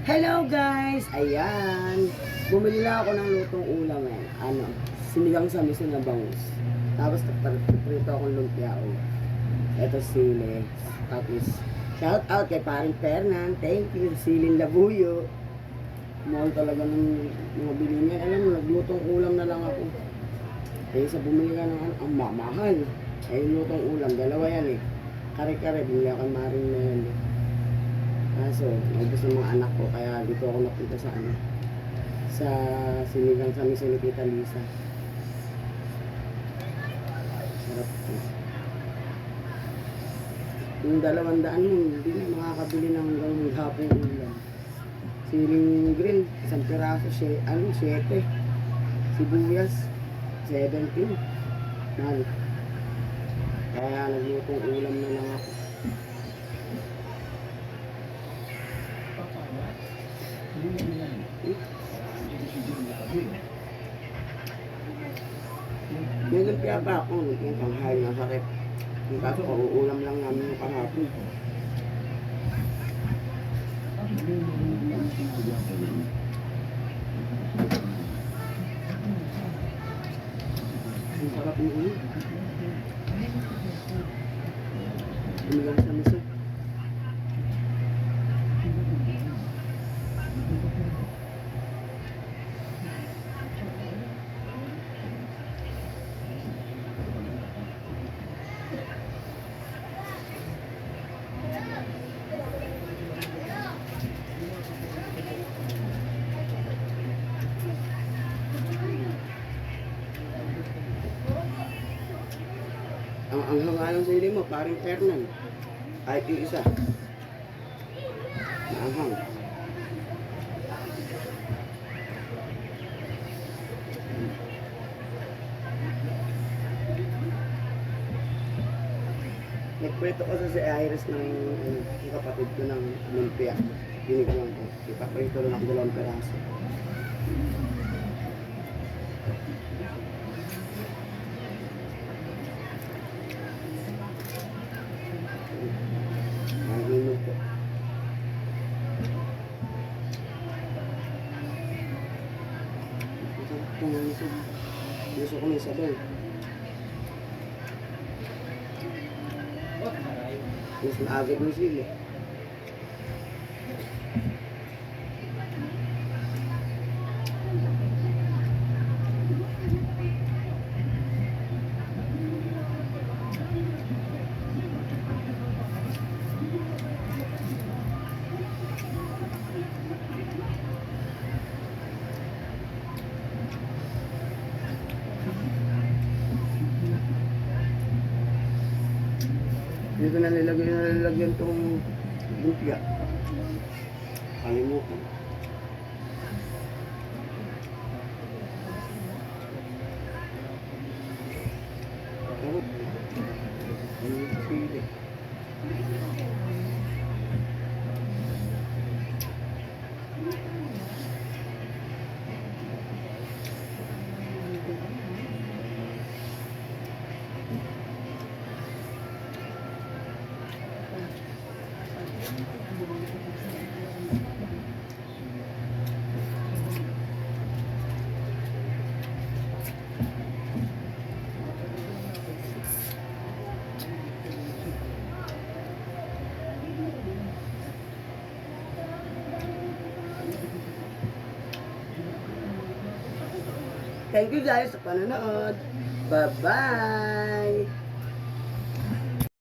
Hello guys! Ayan! Bumili lang ako ng lutong ulam eh. Sinigang sa miso na bangus. Tapos prito akong lumpiao. Ito sili. Tapos shout out kay paring Fernan. Thank you. Silin Labuyo. Mahal talaga ng mga bilihin. Alam mo, naglutong ulam na lang ako. Kaya sa bumili ka ng ang mamahal. Ay lutong ulam. Dalawa yan eh. Kare-kare. Bumili ako maring na yan eh. Kaso, naubos ng mga anak ko, kaya dito ako napunta sa sa sinigang sa miso ni Tita Lisa. Sarap po. Yung 200 mo, hindi na makakabili ng hanggang maghapong ulam. Siling green, isang piraso, 7. Sibuyas, 17. Mahal. Kaya naglutong ulam na lang ako. May lumpia pa ako, yung panghal na sakit. Yung kaso, uulam lang namin yung kahapon. Ang sarap yung ulo. Sinigang sa miso. Ang hangalang sa mo, paring Fernan. Kahit yung isa. Maanghang. Nagprito ko sa si Iris ng kapatid ko ng lumpia. Binigyan ko. Ipaprito lang ako 2 peraso. Mahinog ko. Gusto ko may sabaw. Mas maagad mo sila. Dito nalalagyan itong lumpia. Kalimutan. Sarap. Sili. Thank you guys sa panonood. Bye-bye!